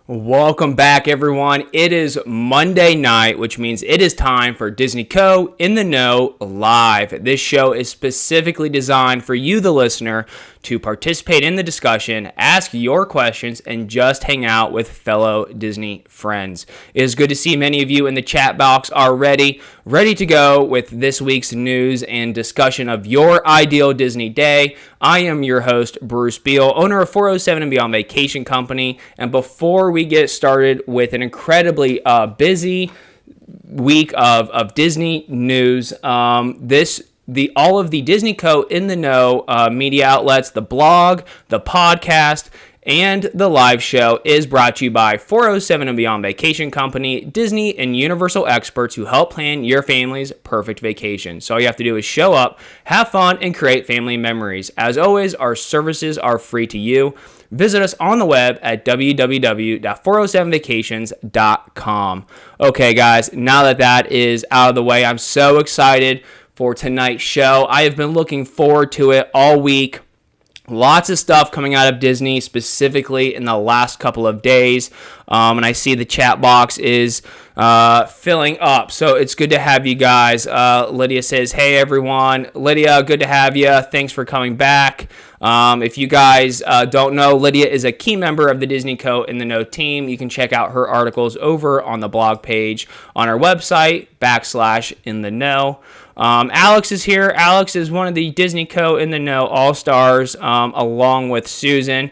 Welcome back, everyone. It is Monday night, which means it is time for Disney Co. in the Know Live. This show is specifically designed for you, the listener, to participate in the discussion, ask your questions, and just hang out with fellow Disney friends. It is good to see many of you in the chat box already, ready to go with this week's news and discussion of your ideal Disney day. I am your host, Bruce Beal, owner of 407 and Beyond Vacation Company, and before we get started with an incredibly busy week of Disney news, all of the Disney Co. in the Know media outlets, the blog, the podcast, and the live show is brought to you by 407 and Beyond Vacation Company, Disney and Universal experts who help plan your family's perfect vacation. So all you have to do is show up, have fun, and create family memories. As always, our services are free to you. Visit us on the web at www.407vacations.com. Okay, guys, now that is out of the way, I'm so excited for tonight's show. I have been looking forward to it all week. Lots of stuff coming out of Disney, specifically in the last couple of days. And I see the chat box is filling up. So it's good to have you guys. Lydia says, hey, everyone. Lydia, good to have you. Thanks for coming back. If you guys don't know, Lydia is a key member of the Disney Co. in the Know team. You can check out her articles over on the blog page on our website, /in-the-know. Alex is here. Alex is one of the Disney Co. in the Know All-Stars, along with Susan.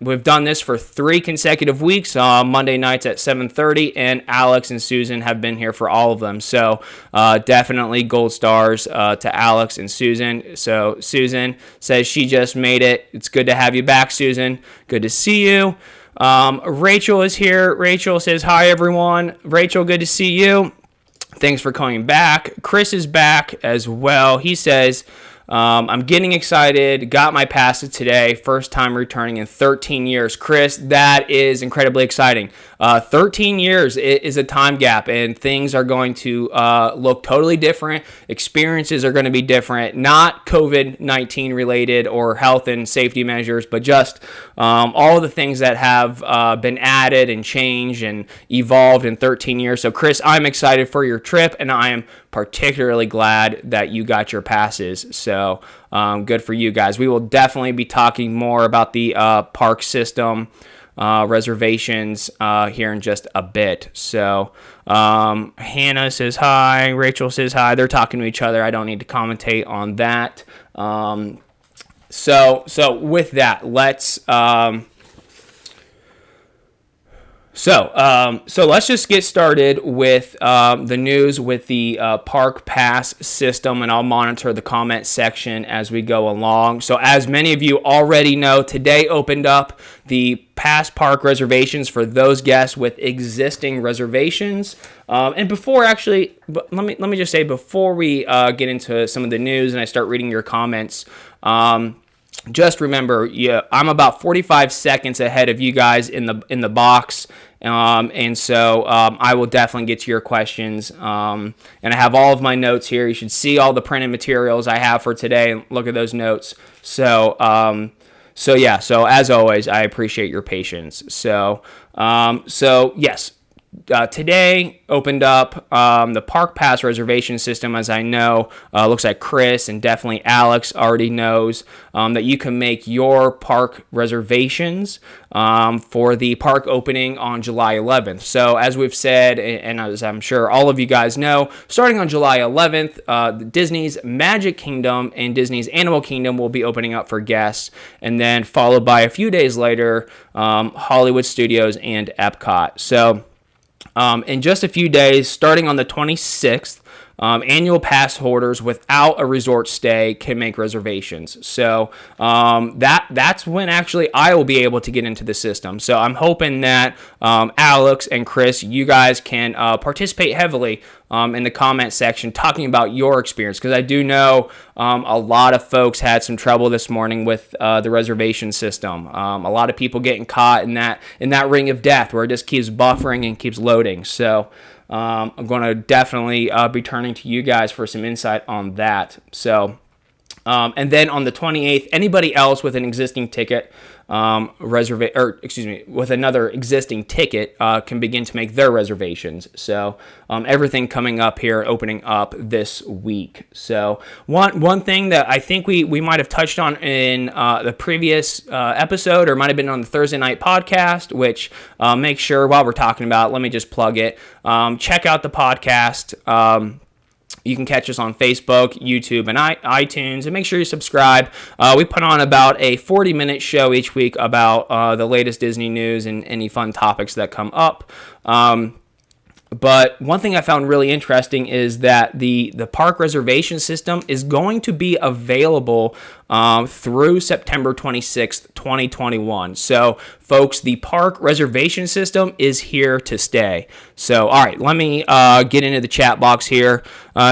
We've done this for 3 consecutive weeks, Monday nights at 7:30, and Alex and Susan have been here for all of them. So definitely gold stars to Alex and Susan. So Susan says she just made it. It's good to have you back, Susan. Good to see you. Rachel is here. Rachel says, hi, everyone. Rachel, good to see you. Thanks for coming back. Chris is back as well. He says, I'm getting excited. Got my passes today. First time returning in 13 years. Chris, that is incredibly exciting. 13 years is a time gap, and things are going to look totally different. Experiences are going to be different. Not COVID-19 related or health and safety measures, but just all the things that have been added and changed and evolved in 13 years. So, Chris, I'm excited for your trip, and I am particularly glad that you got your passes. So good for you guys. We will definitely be talking more about the park system reservations here in just a bit. So Hannah says hi. Rachel says hi. They're talking to each other. I don't need to commentate on that. So with that, let's So let's just get started with the news with the Park Pass system, and I'll monitor the comment section as we go along. So as many of you already know, today opened up the Pass Park reservations for those guests with existing reservations. And before actually, let me just say, before we get into some of the news and I start reading your comments, just remember, I'm about 45 seconds ahead of you guys in the box, and so I will definitely get to your questions. And I have all of my notes here. You should see all the printed materials I have for today, and look at those notes. So as always, I appreciate your patience. So yes. Today opened up the Park Pass reservation system. As I know, looks like Chris and definitely Alex already knows that you can make your park reservations for the park opening on July 11th. So as we've said, and as I'm sure all of you guys know, starting on July 11th, Disney's Magic Kingdom and Disney's Animal Kingdom will be opening up for guests, and then followed by a few days later, Hollywood Studios and Epcot. So in just a few days, starting on the 26th, annual pass holders without a resort stay can make reservations. So that's when actually I will be able to get into the system. So I'm hoping that Alex and Chris, you guys can participate heavily in the comment section talking about your experience, because I do know a lot of folks had some trouble this morning with the reservation system. A lot of people getting caught in that ring of death where it just keeps buffering and keeps loading. So I'm going to definitely be turning to you guys for some insight on that. So And then on the 28th, anybody else with an existing ticket, with another existing ticket, can begin to make their reservations. So everything coming up here, opening up this week. So one thing that I think we might have touched on in the previous episode, or might have been on the Thursday night podcast, which make sure while we're talking about, let me just plug it. Check out the podcast. You can catch us on Facebook, YouTube, and iTunes, and make sure you subscribe. We put on about a 40-minute show each week about the latest Disney news and any fun topics that come up. But one thing I found really interesting is that the park reservation system is going to be available through September 26th, 2021. So, folks, the park reservation system is here to stay. So, all right, let me get into the chat box here.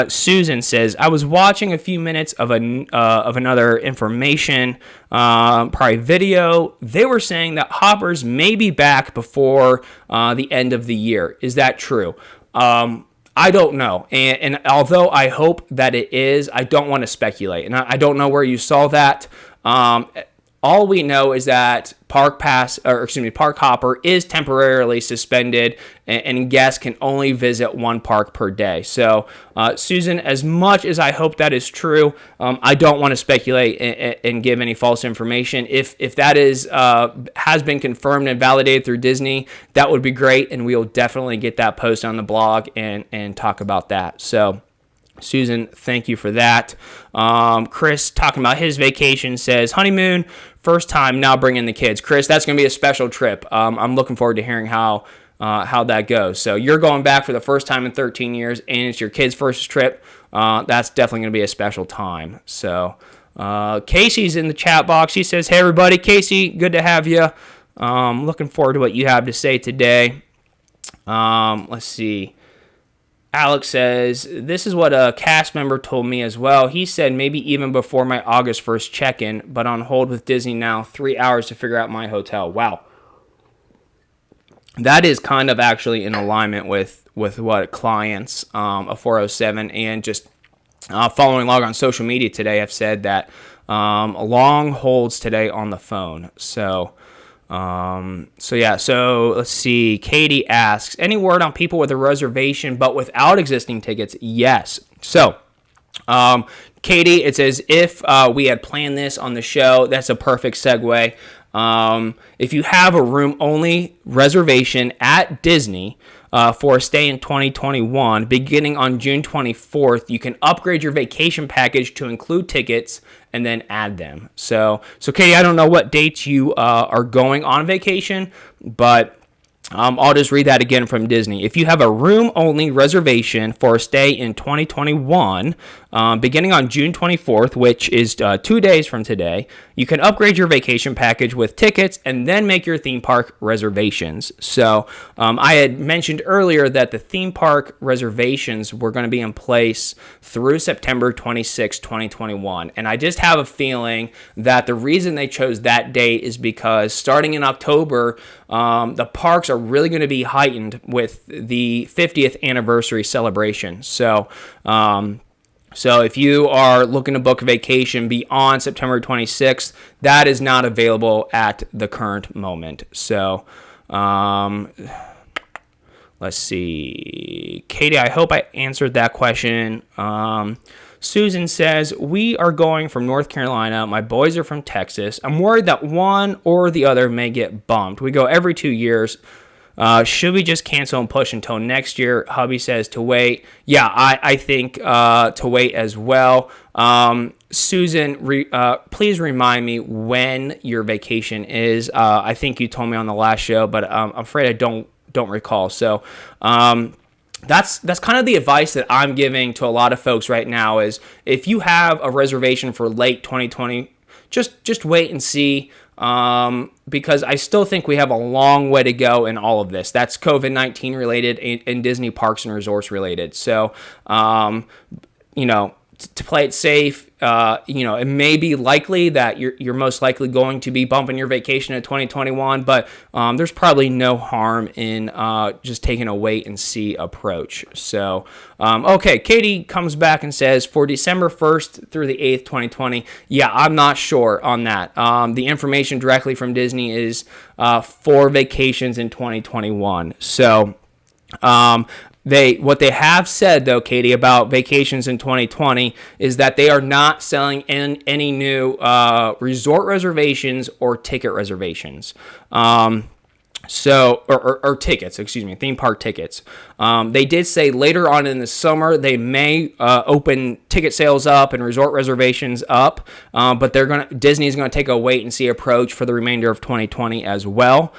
Susan says, I was watching a few minutes of another information, probably video. They were saying that hoppers may be back before the end of the year. Is that true? I don't know. And although I hope that it is, I don't want to speculate. And I don't know where you saw that. All we know is that Park Hopper is temporarily suspended, and guests can only visit one park per day. So, Susan, as much as I hope that is true, I don't want to speculate and give any false information. If that has been confirmed and validated through Disney, that would be great, and we'll definitely get that post on the blog and talk about that. So, Susan, thank you for that. Chris, talking about his vacation, says, honeymoon, first time, now bringing the kids. Chris, that's going to be a special trip. I'm looking forward to hearing how that goes. So you're going back for the first time in 13 years, and it's your kid's first trip. That's definitely going to be a special time. So Casey's in the chat box. He says, hey, everybody. Casey, good to have you. Looking forward to what you have to say today. Let's see. Alex says, this is what a cast member told me as well. He said maybe even before my August 1st check-in, but on hold with Disney now, 3 hours to figure out my hotel. Wow. That is kind of actually in alignment with what clients of 407 and just following along on social media today have said, that long holds today on the phone. So let's see. Katie asks, any word on people with a reservation but without existing tickets? Yes. So, Katie, it's as if we had planned this on the show. That's a perfect segue. If you have a room-only reservation at Disney for a stay in 2021, beginning on June 24th, you can upgrade your vacation package to include tickets and then add them. So Katie, I don't know what dates you are going on vacation, but I'll just read that again from Disney. If you have a room-only reservation for a stay in 2021, beginning on June 24th, which is 2 days from today, you can upgrade your vacation package with tickets and then make your theme park reservations. So I had mentioned earlier that the theme park reservations were going to be in place through September 26, 2021. And I just have a feeling that the reason they chose that date is because starting in October, the parks are really going to be heightened with the 50th anniversary celebration. So if you are looking to book a vacation beyond September 26th, that is not available at the current moment. So let's see. Katie, I hope I answered that question. Susan says, we are going from North Carolina. My boys are from Texas. I'm worried that one or the other may get bumped. We go every 2 years. Should we just cancel and push until next year? Hubby says to wait. Yeah, I think to wait as well. Susan, please remind me when your vacation is. I think you told me on the last show, but I'm afraid I don't recall. So that's kind of the advice that I'm giving to a lot of folks right now is if you have a reservation for late 2020, just wait and see. Because I still think we have a long way to go in all of this. That's COVID-19 related and Disney Parks and Resorts related. So, to play it safe, it may be likely that you're most likely going to be bumping your vacation in 2021, but there's probably no harm in just taking a wait and see approach. So, okay, Katie comes back and says, for December 1st through the 8th, 2020, yeah, I'm not sure on that. The information directly from Disney is for vacations in 2021. So, what they have said, though, Katie, about vacations in 2020 is that they are not selling any new resort reservations or ticket reservations. Or tickets, theme park tickets. They did say later on in the summer they may open ticket sales up and resort reservations up, but Disney's going to take a wait and see approach for the remainder of 2020 as well.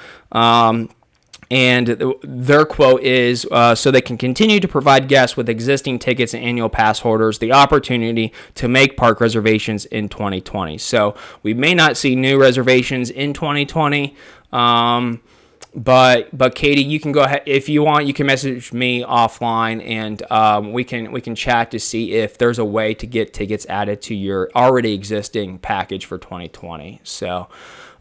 And their quote is, so they can continue to provide guests with existing tickets and annual pass holders the opportunity to make park reservations in 2020. So we may not see new reservations in 2020. But Katie, you can go ahead if you want. You can message me offline, and we can chat to see if there's a way to get tickets added to your already existing package for 2020. So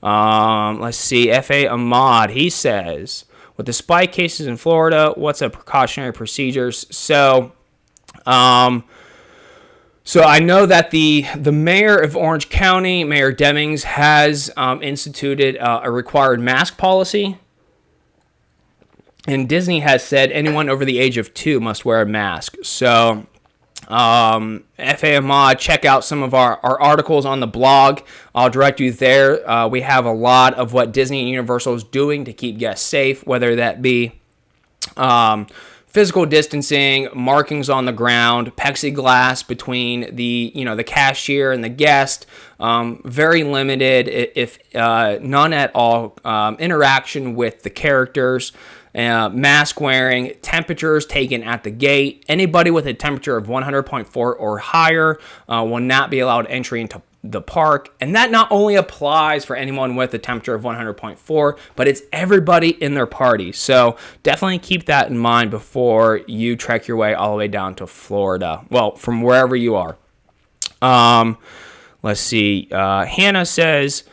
let's see. F.A. Ahmad, he says, with the spike cases in Florida, what's the precautionary procedures? So I know that the mayor of Orange County, Mayor Demings, has instituted a required mask policy. And Disney has said anyone over the age of 2 must wear a mask. So F.A. Ahmad, check out some of our articles on the blog. I'll direct you there. We have a lot of what Disney and Universal is doing to keep guests safe, whether that be physical distancing, markings on the ground, plexiglass between the cashier and the guest, very limited, if none at all, interaction with the characters. Mask wearing, temperatures taken at the gate. Anybody with a temperature of 100.4 or higher will not be allowed entry into the park. And that not only applies for anyone with a temperature of 100.4, but it's everybody in their party. So definitely keep that in mind before you trek your way all the way down to Florida. Well, from wherever you are. Let's see. Hannah says,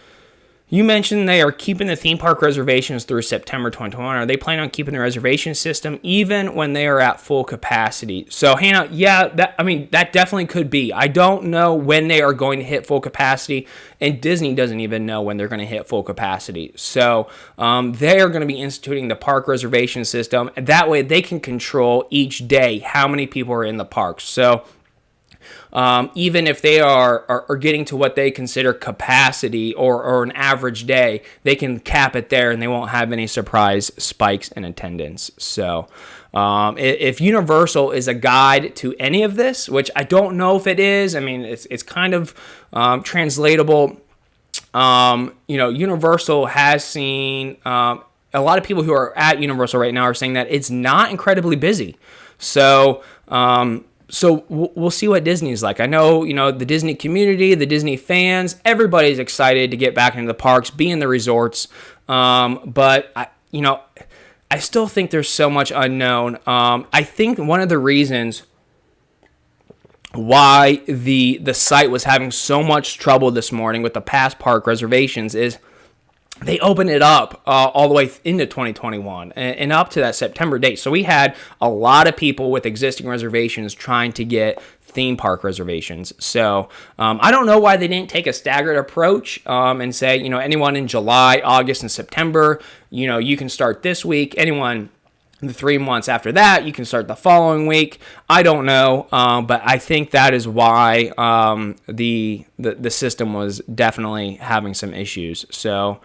you mentioned they are keeping the theme park reservations through September 2021. Are they planning on keeping the reservation system even when they are at full capacity? So, Hannah, yeah, that definitely could be. I don't know when they are going to hit full capacity, and Disney doesn't even know when they're going to hit full capacity. So, they are going to be instituting the park reservation system. That way, they can control each day how many people are in the park. So, even if they are getting to what they consider capacity or an average day, they can cap it there and they won't have any surprise spikes in attendance. So if Universal is a guide to any of this, which I don't know if it is, I mean, it's kind of translatable. Universal has seen a lot of people who are at Universal right now are saying that it's not incredibly busy. So we'll see what Disney's like. I know, the Disney community, the Disney fans, everybody's excited to get back into the parks, be in the resorts. But I still think there's so much unknown. I think one of the reasons why the site was having so much trouble this morning with the past park reservations is they opened it up all the way into 2021 and up to that September date. So we had a lot of people with existing reservations trying to get theme park reservations. So I don't know why they didn't take a staggered approach and say, anyone in July, August, and September, you can start this week. Anyone the 3 months after that, you can start the following week. I don't know, but I think that is why the system was definitely having some issues. So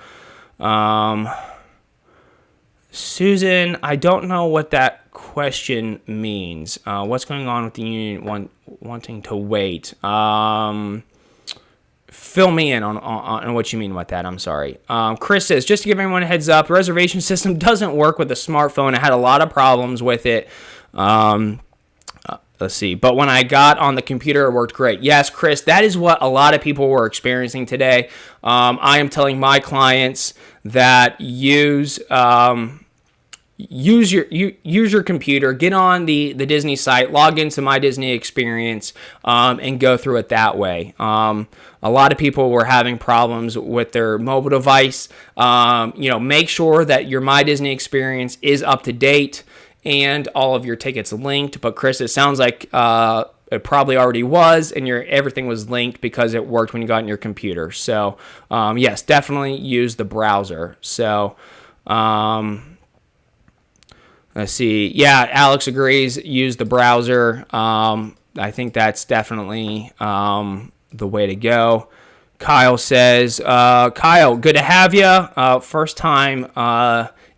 Susan, I don't know what that question means. What's going on with the union wanting to wait? Fill me in on what you mean with that. I'm sorry. Chris says, just to give everyone a heads up, the reservation system doesn't work with a smartphone. I had a lot of problems with it. Let's see. But when I got on the computer, it worked great. Yes, Chris, that is what a lot of people were experiencing today. I am telling my clients that use use your computer, get on the Disney site, log into My Disney Experience, and go through it that way. A lot of people were having problems with their mobile device. Make sure that your My Disney Experience is up to date and all of your tickets linked. But Chris, it sounds like it probably already was, and everything was linked because it worked when you got on your computer. So yes, definitely use the browser. So let's see. Yeah, Alex agrees. Use the browser. I think that's definitely the way to go. Kyle says, Kyle, good to have you. First time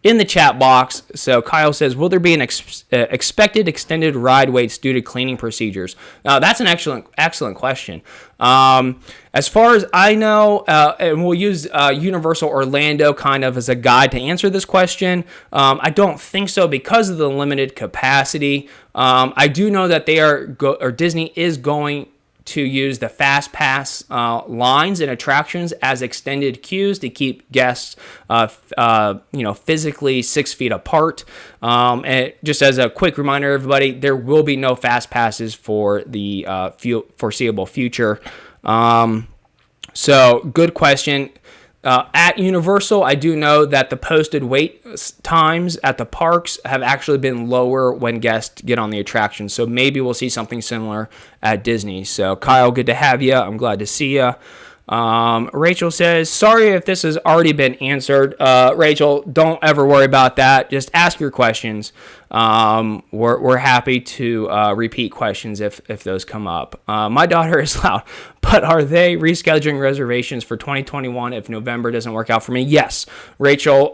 in the chat box. So Kyle says, will there be an expected extended ride waits due to cleaning procedures? That's an excellent question. As far as I know, and we'll use Universal Orlando kind of as a guide to answer this question. I don't think so because of the limited capacity. I do know that Disney is going to use the Fast Pass lines and attractions as extended queues to keep guests, physically 6 feet apart. And just as a quick reminder, everybody, there will be no Fast Passes for the foreseeable future. So good question. At Universal, I do know that the posted wait times at the parks have actually been lower when guests get on the attraction. So maybe we'll see something similar at Disney. So Kyle, good to have you. I'm glad to see you. Rachel says, sorry if this has already been answered. Rachel, don't ever worry about that. Just ask your questions. We're happy to repeat questions if those come up. My daughter is loud, but are they rescheduling reservations for 2021 if November doesn't work out for me? Yes, Rachel.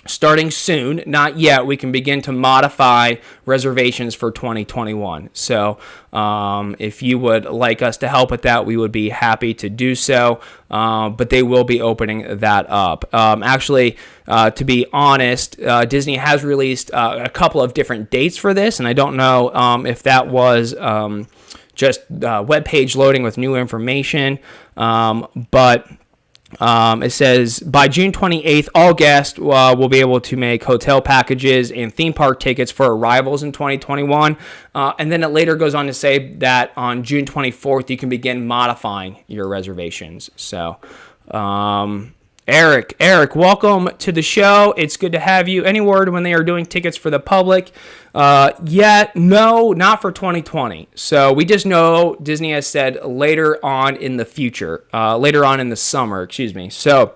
Starting soon, not yet, we can begin to modify reservations for 2021. So if you would like us to help with that, we would be happy to do so. But they will be opening that up. Actually, to be honest, Disney has released a couple of different dates for this, and I don't know if that was just web page loading with new information, but it says by June 28th, all guests will be able to make hotel packages and theme park tickets for arrivals in 2021. And then it later goes on to say that on June 24th, you can begin modifying your reservations. So, Eric, welcome to the show. It's good to have you. Any word when they are doing tickets for the public? No, not for 2020. So we just know Disney has said later on in the future, later on in the summer, excuse me. So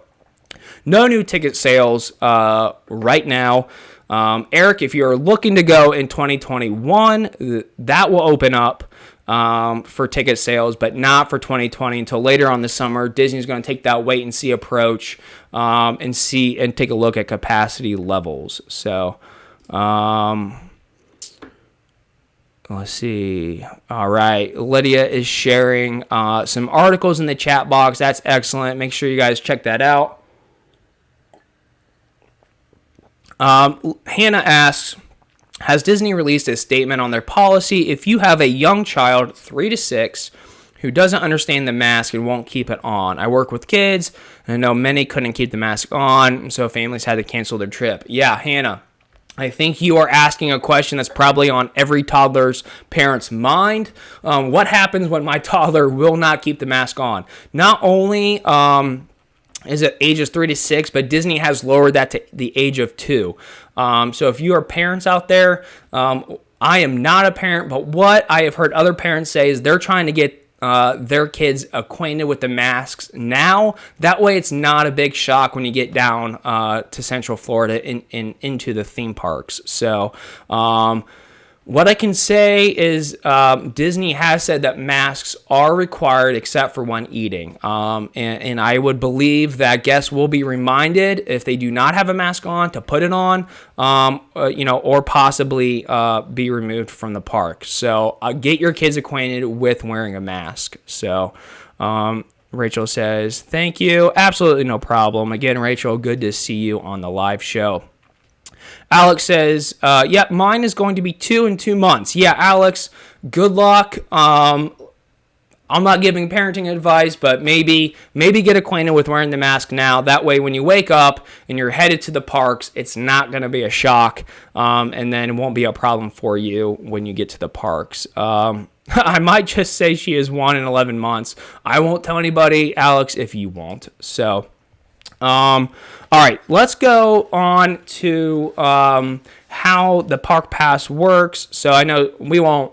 no new ticket sales right now. Eric, if you're looking to go in 2021, that will open up for ticket sales, but not for 2020 until later on the summer. Disney's going to take that wait and see approach and take a look at capacity levels. So let's see. All right. Lydia is sharing some articles in the chat box. That's excellent. Make sure you guys check that out. Hannah asks, has Disney released a statement on their policy if you have a young child, 3 to 6, who doesn't understand the mask and won't keep it on? I work with kids, and I know many couldn't keep the mask on, so families had to cancel their trip. Yeah, Hannah, I think you are asking a question that's probably on every toddler's parent's mind. What happens when my toddler will not keep the mask on? Not only is it ages 3 to 6, but Disney has lowered that to the age of 2. So if you are parents out there, I am not a parent, but what I have heard other parents say is they're trying to get their kids acquainted with the masks now. That way it's not a big shock when you get down to Central Florida into the theme parks. So what I can say is Disney has said that masks are required except for when eating. And I would believe that guests will be reminded if they do not have a mask on to put it on, or possibly be removed from the park. So get your kids acquainted with wearing a mask. So Rachel says, thank you. Absolutely no problem. Again, Rachel, good to see you on the live show. Alex says, mine is going to be 2 in 2 months. Yeah, Alex, good luck. I'm not giving parenting advice, but maybe get acquainted with wearing the mask now. That way, when you wake up and you're headed to the parks, it's not going to be a shock, and then it won't be a problem for you when you get to the parks. I might just say she is 1 in 11 months. I won't tell anybody, Alex, if you won't. So, all right, let's go on to how the park pass works. So I know we won't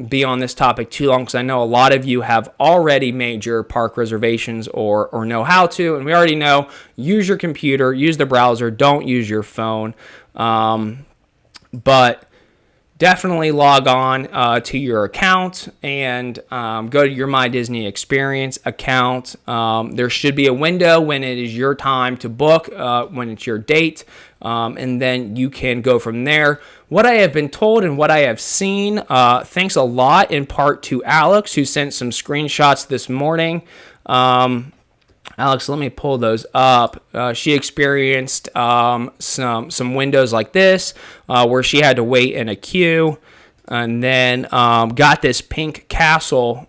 be on this topic too long because I know a lot of you have already made your park reservations or know how to, and we already know use your computer, use the browser, don't use your phone. But definitely log on to your account and go to your My Disney Experience account. There should be a window when it is your time to book, when it's your date, and then you can go from there. What I have been told and what I have seen, thanks a lot in part to Alex, who sent some screenshots this morning. Alex, let me pull those up. She experienced some windows like this where she had to wait in a queue, and then got this pink castle.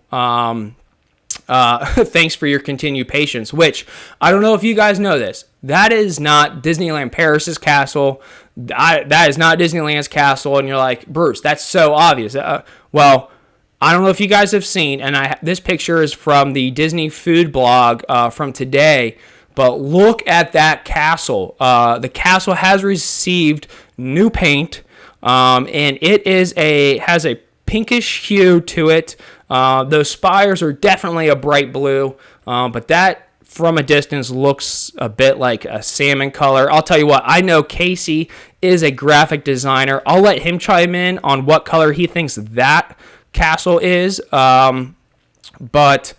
Thanks for your continued patience, which I don't know if you guys know this. That is not Disneyland Paris's castle. That is not Disneyland's castle. And you're like, Bruce, that's so obvious. Well, I don't know if you guys have seen, and this picture is from the Disney food blog from today, but look at that castle. The castle has received new paint, and it has a pinkish hue to it. Those spires are definitely a bright blue, but that from a distance looks a bit like a salmon color. I'll tell you what, I know Casey is a graphic designer. I'll let him chime in on what color he thinks that castle is, but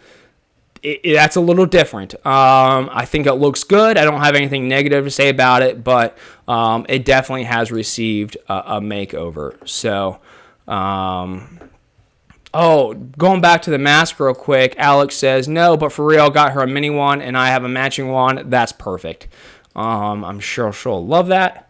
that's a little different. I think it looks good. I don't have anything negative to say about it, but it definitely has received a makeover. So, going back to the mask real quick, Alex says, no, but for real, got her a mini one, and I have a matching one. That's perfect. I'm sure she'll love that.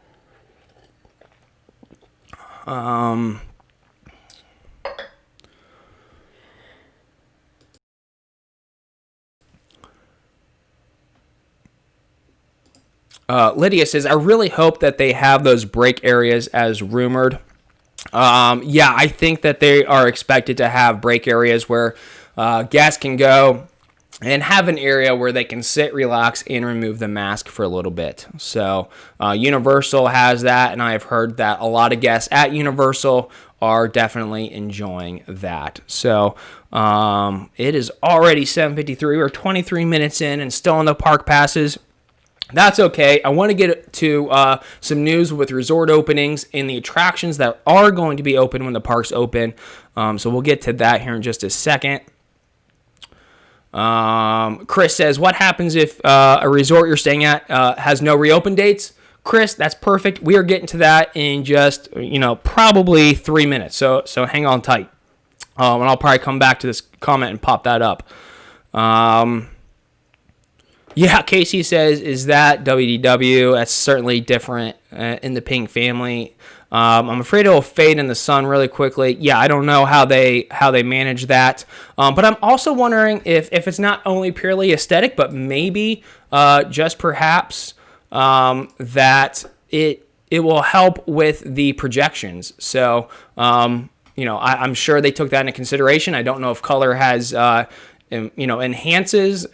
Lydia says, I really hope that they have those break areas as rumored. Yeah, I think that they are expected to have break areas where guests can go and have an area where they can sit, relax, and remove the mask for a little bit. So Universal has that, and I have heard that a lot of guests at Universal are definitely enjoying that. So it is already 7:53. We're 23 minutes in and still on the park passes. That's okay. I want to get to some news with resort openings and the attractions that are going to be open when the parks open. So we'll get to that here in just a second. Chris says, what happens if a resort you're staying at has no reopen dates? Chris, that's perfect. We are getting to that in just, probably 3 minutes. So hang on tight. And I'll probably come back to this comment and pop that up. Yeah, Casey says, is that WDW? That's certainly different in the pink family. I'm afraid it will fade in the sun really quickly. Yeah, I don't know how they manage that. But I'm also wondering if it's not only purely aesthetic, but maybe just perhaps that it will help with the projections. So, I'm sure they took that into consideration. I don't know if color has, enhances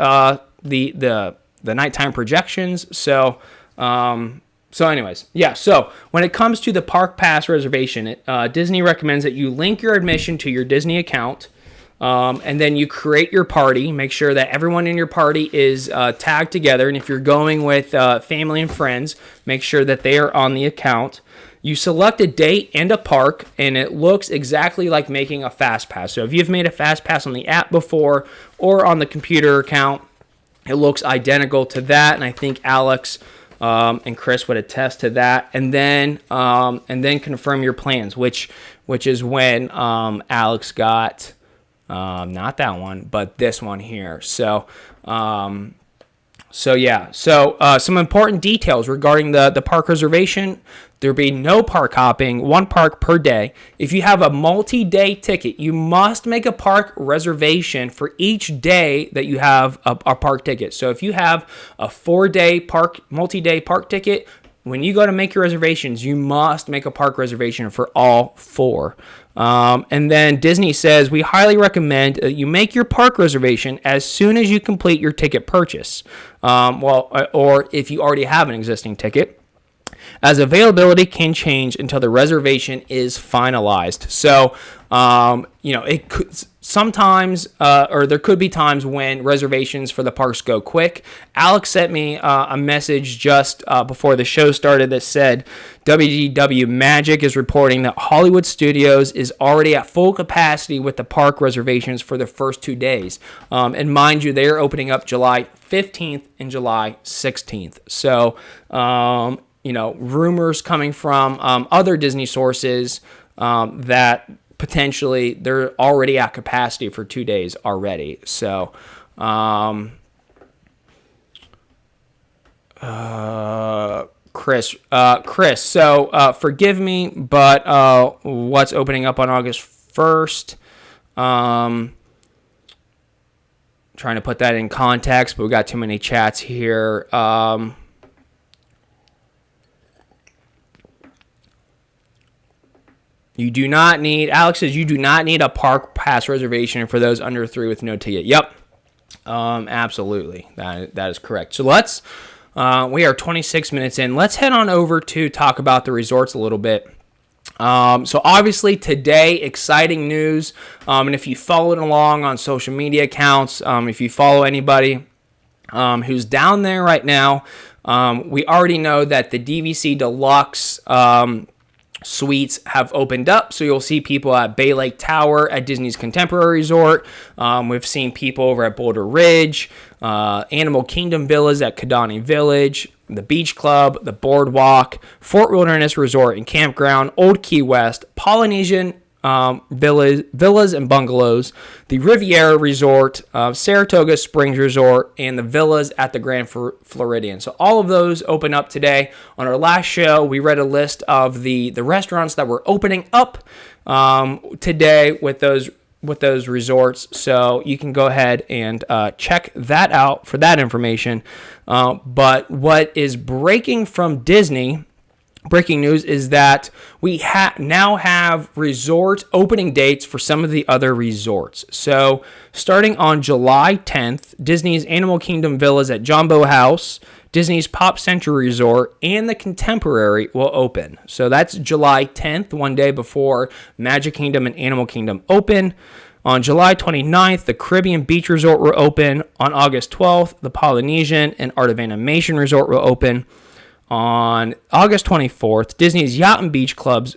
the nighttime projections. So anyways, yeah. So when it comes to the park pass reservation, Disney recommends that you link your admission to your Disney account, and then you create your party. Make sure that everyone in your party is tagged together. And if you're going with family and friends, make sure that they are on the account. You select a date and a park, and it looks exactly like making a fast pass. So if you've made a fast pass on the app before or on the computer account, it looks identical to that, and I think Alex and Chris would attest to that. And then confirm your plans, which is when Alex got not that one, but this one here. So yeah. So some important details regarding the park reservation. There'll be no park hopping, one park per day. If you have a multi-day ticket, you must make a park reservation for each day that you have a park ticket. So if you have a 4-day multi-day park ticket, when you go to make your reservations, you must make a park reservation for all 4. And then Disney says, we highly recommend that you make your park reservation as soon as you complete your ticket purchase. Or if you already have an existing ticket, as availability can change until the reservation is finalized. So, it could sometimes, or there could be times when reservations for the parks go quick. Alex sent me a message just before the show started that said WDW Magic is reporting that Hollywood Studios is already at full capacity with the park reservations for the first 2 days. And mind you, they are opening up July 15th and July 16th. So, rumors coming from other Disney sources that potentially they're already at capacity for 2 days already. So, Chris, so forgive me, but what's opening up on August 1st? Trying to put that in context, but we got too many chats here. Alex says you do not need a park pass reservation for those under 3 with no ticket. Yep. Absolutely. That is correct. So we are 26 minutes in. Let's head on over to talk about the resorts a little bit. So obviously today, exciting news. And if you followed along on social media accounts, if you follow anybody who's down there right now, we already know that the DVC Deluxe suites have opened up, so you'll see people at Bay Lake Tower at Disney's Contemporary Resort. We've seen people over at Boulder Ridge, Animal Kingdom Villas at Kidani Village, the Beach Club, the Boardwalk, Fort Wilderness Resort and Campground, Old Key West, Polynesian villas and bungalows, the Riviera Resort, Saratoga Springs Resort, and the villas at the Grand Floridian. So all of those open up today. On our last show, we read a list of the restaurants that were opening up today with those resorts. So you can go ahead and check that out for that information. But what is breaking from Disney, breaking news, is that we now have resort opening dates for some of the other resorts. So starting on July 10th, Disney's Animal Kingdom Villas at Jumbo House, Disney's Pop Century Resort, and the Contemporary will open. So that's July 10th, one day before Magic Kingdom and Animal Kingdom open. On July 29th, the Caribbean Beach Resort will open. On August 12th, the Polynesian and Art of Animation Resort will open. On August 24th, Disney's Yacht and Beach Club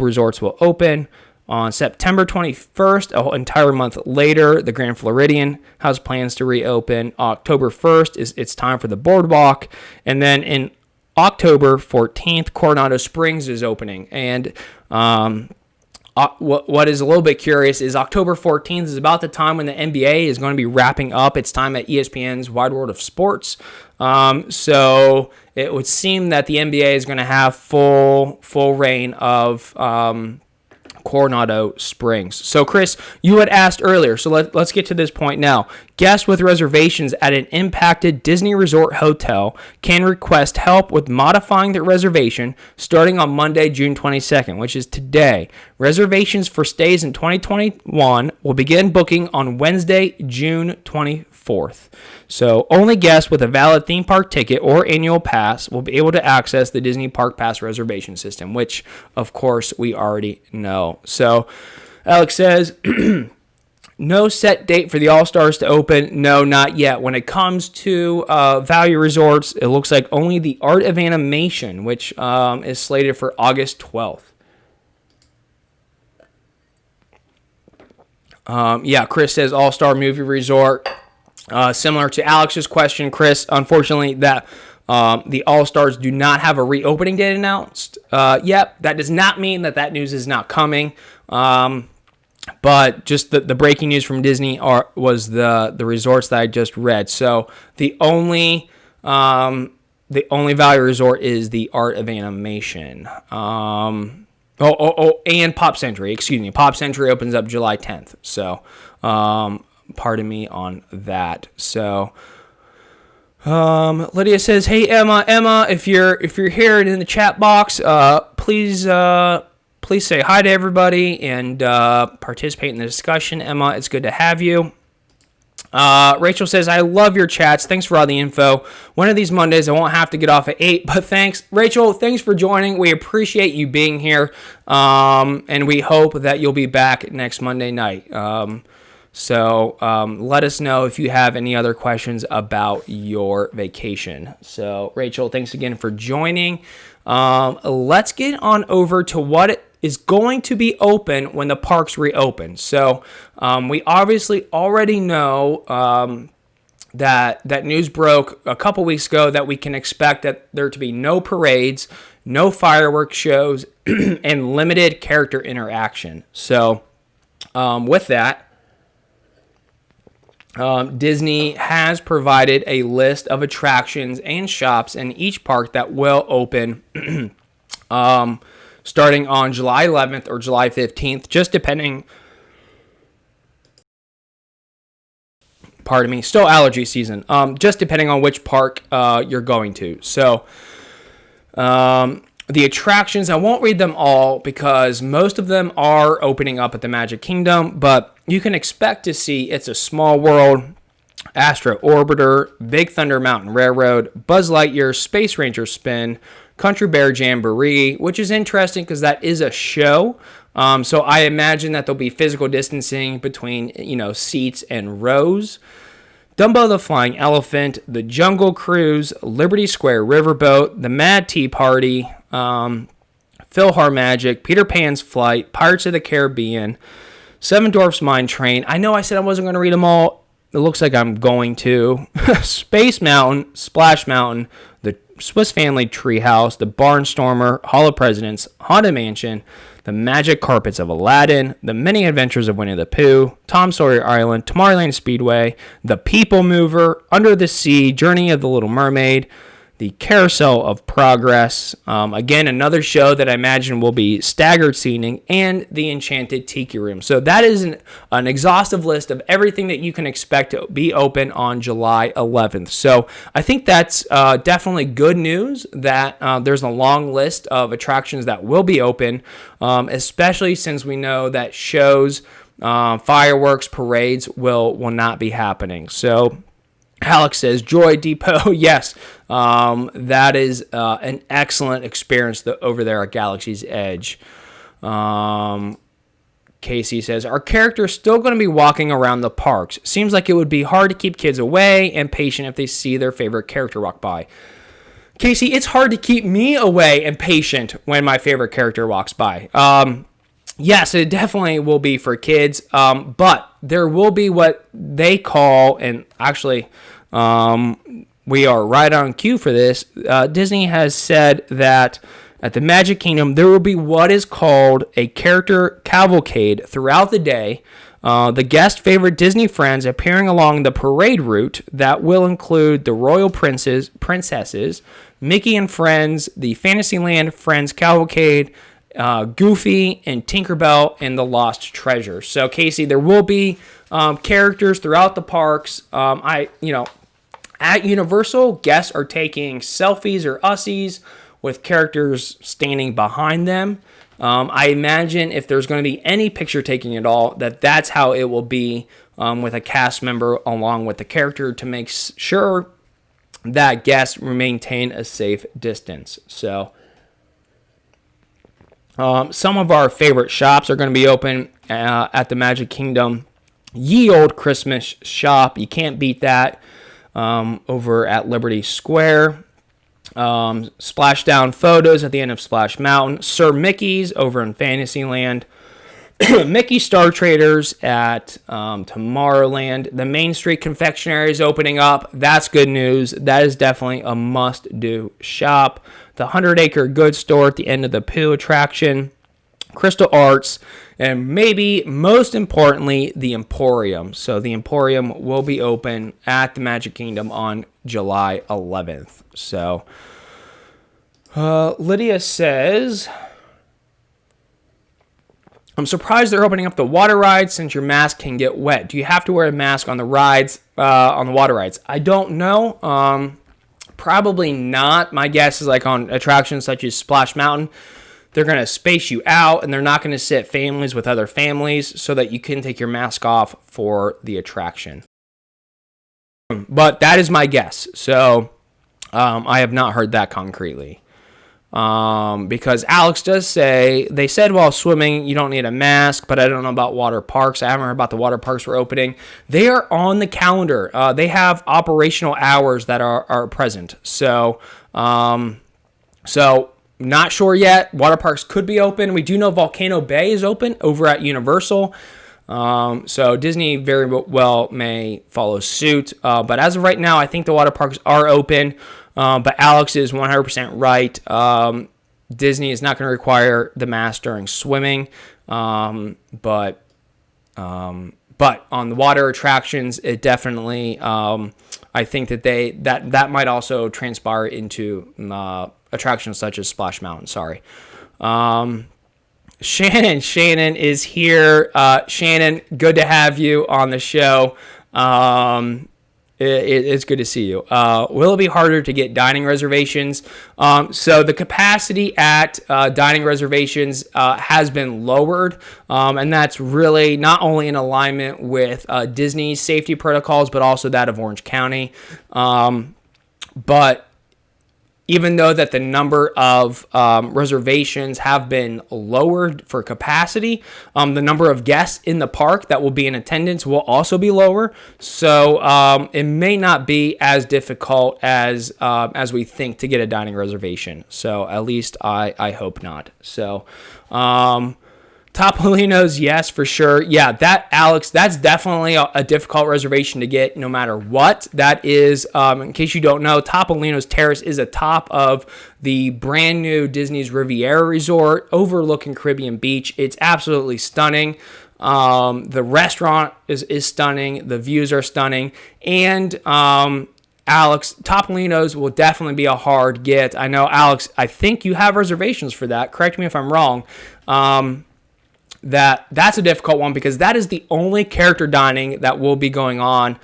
resorts will open. On September 21st, an entire month later, the Grand Floridian has plans to reopen. October 1st, it's time for the Boardwalk. And then in October 14th, Coronado Springs is opening. And what is a little bit curious is October 14th is about the time when the NBA is going to be wrapping up its time at ESPN's Wide World of Sports. So it would seem that the NBA is going to have full reign of Coronado Springs. So, Chris, you had asked earlier, so let's get to this point now. Guests with reservations at an impacted Disney Resort hotel can request help with modifying their reservation starting on Monday, June 22nd, which is today. Reservations for stays in 2021 will begin booking on Wednesday, June 24th. So only guests with a valid theme park ticket or annual pass will be able to access the Disney Park Pass reservation system, which, of course, we already know. So Alex says, no set date for the All-Stars to open. No, not yet. When it comes to value resorts, it looks like only the Art of Animation, which is slated for August 12th. Chris says All-Star Movie Resort. Similar to Alex's question, Chris, unfortunately, that the All-Stars do not have a reopening date announced yet. That does not mean that news is not coming. But just the breaking news from Disney was the resorts that I just read. So the only the only Valley Resort is the Art of Animation. And Pop Century. Excuse me. Pop Century opens up July 10th. So, pardon me on that. So, Lydia says, "Hey Emma, if you're here and in the chat box, please say hi to everybody and participate in the discussion. Emma, it's good to have you." Rachel says, "I love your chats. Thanks for all the info. One of these Mondays I won't have to get off at 8, but thanks. Rachel, thanks for joining. We appreciate you being here, and we hope that you'll be back next Monday night. So let us know if you have any other questions about your vacation." So, Rachel, thanks again for joining. Let's get on over to what is going to be open when the parks reopen. So we obviously already know that news broke a couple weeks ago that we can expect that there to be no parades, no fireworks shows, and limited character interaction. So with that, Disney has provided a list of attractions and shops in each park that will open starting on July 11th or July 15th, just depending. Pardon me, still allergy season. Just depending on which park you're going to. So the attractions, I won't read them all because most of them are opening up at the Magic Kingdom, but you can expect to see It's a Small World, Astro Orbiter, Big Thunder Mountain Railroad, Buzz Lightyear, Space Ranger Spin, Country Bear Jamboree, which is interesting because that is a show. So I imagine that there'll be physical distancing between, seats and rows. Dumbo the Flying Elephant, the Jungle Cruise, Liberty Square Riverboat, the Mad Tea Party, PhilharMagic, Peter Pan's Flight, Pirates of the Caribbean, Seven Dwarfs Mine Train. I know I said I wasn't going to read them all. It looks like I'm going to. Space Mountain, Splash Mountain, the Swiss Family Treehouse, the Barnstormer, Hall of Presidents, Haunted Mansion, the Magic Carpets of Aladdin, the Many Adventures of Winnie the Pooh, Tom Sawyer Island, Tomorrowland Speedway, the People Mover, Under the Sea, Journey of the Little Mermaid, the Carousel of Progress, again, another show that I imagine will be staggered seating, and the Enchanted Tiki Room. So that is an exhaustive list of everything that you can expect to be open on July 11th. So I think that's definitely good news that there's a long list of attractions that will be open, especially since we know that shows, fireworks, parades will not be happening. So Alex says, Joy Depot, yes, that is an excellent experience over there at Galaxy's Edge. Casey says, are characters still going to be walking around the parks? Seems like it would be hard to keep kids away and patient if they see their favorite character walk by. Casey, it's hard to keep me away and patient when my favorite character walks by. Yes, it definitely will be for kids, but there will be what they call, and actually we are right on cue for this, Disney has said that at the Magic Kingdom, there will be what is called a character cavalcade throughout the day. The guest favorite Disney friends appearing along the parade route that will include the Royal Princesses, Mickey and Friends, the Fantasyland Friends Cavalcade, Goofy and Tinkerbell and the Lost Treasure. So Casey, there will be characters throughout the parks. At Universal, guests are taking selfies or ussies with characters standing behind them. I imagine if there's going to be any picture taking at all, that's how it will be with a cast member along with the character to make sure that guests maintain a safe distance. So some of our favorite shops are going to be open at the Magic Kingdom. Ye Old Christmas Shop, you can't beat that, over at Liberty Square. Splashdown Photos at the end of Splash Mountain. Sir Mickey's over in Fantasyland. Mickey Star Traders at Tomorrowland. The Main Street Confectionery is opening up. That's good news. That is definitely a must-do shop. The 100 Acre Goods Store at the end of the Pooh attraction. Crystal Arts, and maybe most importantly, the Emporium. So the Emporium will be open at the Magic Kingdom on July 11th. So Lydia says, I'm surprised they're opening up the water rides since your mask can get wet. Do you have to wear a mask on the rides, on the water rides? I don't know. Probably not. My guess is like on attractions such as Splash Mountain, they're going to space you out and they're not going to sit families with other families so that you can take your mask off for the attraction. But that is my guess. So I have not heard that concretely. Because Alex does say, they said while swimming you don't need a mask, but I don't know about water parks. I haven't heard about the water parks we're opening. They are on the calendar. They have operational hours that are present. So not sure yet. Water parks could be open. We do know Volcano Bay is open over at Universal. So Disney very well may follow suit. But as of right now, I think the water parks are open. But Alex is 100% right. Disney is not going to require the mask during swimming. But on the water attractions, it definitely, I think that that might also transpire into attractions such as Splash Mountain. Sorry. Shannon is here. Shannon, good to have you on the show. It's good to see you. Will it be harder to get dining reservations? So the capacity at dining reservations has been lowered, and that's really not only in alignment with Disney's safety protocols, but also that of Orange County. But even though that the number of reservations have been lowered for capacity, the number of guests in the park that will be in attendance will also be lower. So it may not be as difficult as we think to get a dining reservation. So at least I hope not. So Topolino's, yes, for sure. Yeah, that, Alex, that's definitely a difficult reservation to get no matter what. That is, in case you don't know, Topolino's Terrace is atop of the brand new Disney's Riviera Resort overlooking Caribbean Beach. It's absolutely stunning. The restaurant is stunning. The views are stunning. And Alex, Topolino's will definitely be a hard get. I know, Alex, I think you have reservations for that. Correct me if I'm wrong. That's a difficult one because that is the only character dining that will be going on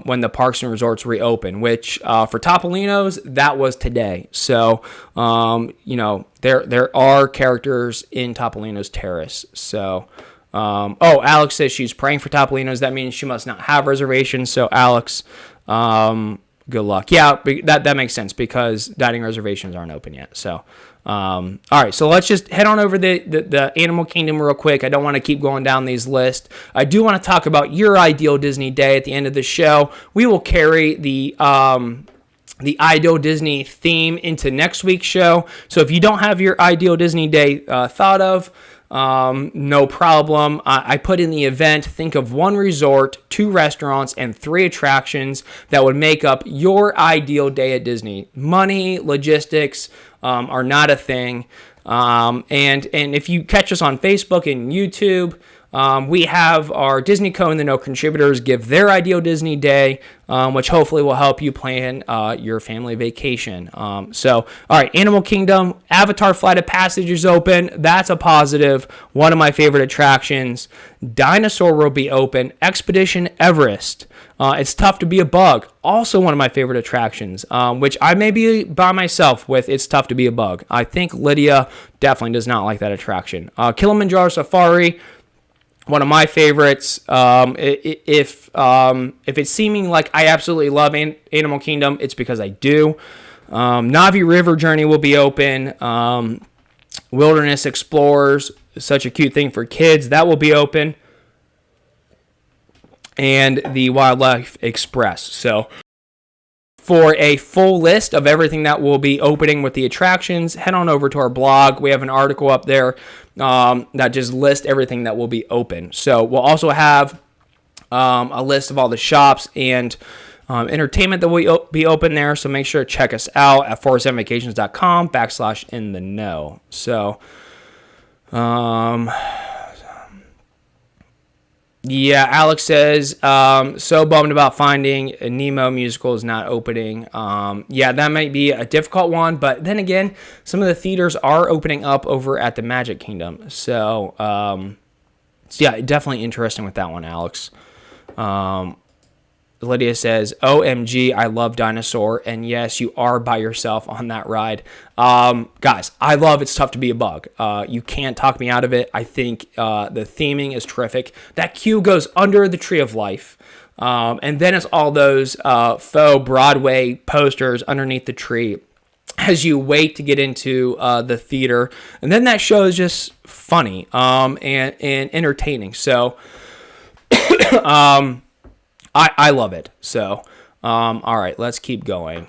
when the parks and resorts reopen, which for Topolino's, that was today. So, there are characters in Topolino's Terrace. So, Alex says she's praying for Topolino's. That means she must not have reservations. So, Alex, good luck. Yeah, that makes sense because dining reservations aren't open yet. So, all right, so let's just head on over the Animal Kingdom real quick. I don't want to keep going down these lists. I do want to talk about your ideal Disney day at the end of the show. We will carry the ideal Disney theme into next week's show. So if you don't have your ideal Disney day thought of, no problem. I put in the event, think of 1 resort, 2 restaurants, and 3 attractions that would make up your ideal day at Disney. Money, logistics are not a thing. And if you catch us on Facebook and YouTube, we have our Disney Co. and the No contributors give their ideal Disney day, which hopefully will help you plan your family vacation. All right, Animal Kingdom, Avatar Flight of Passage is open. That's a positive. One of my favorite attractions. Dinosaur will be open. Expedition Everest. It's Tough to Be a Bug. Also one of my favorite attractions, which I may be by myself with It's Tough to Be a Bug. I think Lydia definitely does not like that attraction. Kilimanjaro Safari, one of my favorites. If it's seeming like I absolutely love Animal Kingdom, it's because I do. Navi River Journey will be open. Wilderness Explorers, such a cute thing for kids, that will be open. And the Wildlife Express. So for a full list of everything that will be opening with the attractions, head on over to our blog. We have an article up there that just lists everything that will be open. So we'll also have a list of all the shops and entertainment that will be open there. So make sure to check us out at 407vacations.com/in the know. So Yeah, Alex says, so bummed about finding a Nemo musical is not opening. Yeah, that might be a difficult one, but then again, some of the theaters are opening up over at the Magic Kingdom. So, yeah, definitely interesting with that one, Alex. Lydia says, OMG, I love Dinosaur. And yes, you are by yourself on that ride. Guys, I love It's Tough to Be a Bug. You can't talk me out of it. I think the theming is terrific. That queue goes under the Tree of Life. And then it's all those faux Broadway posters underneath the tree as you wait to get into the theater. And then that show is just funny and entertaining. So, I love it. So, all right, let's keep going.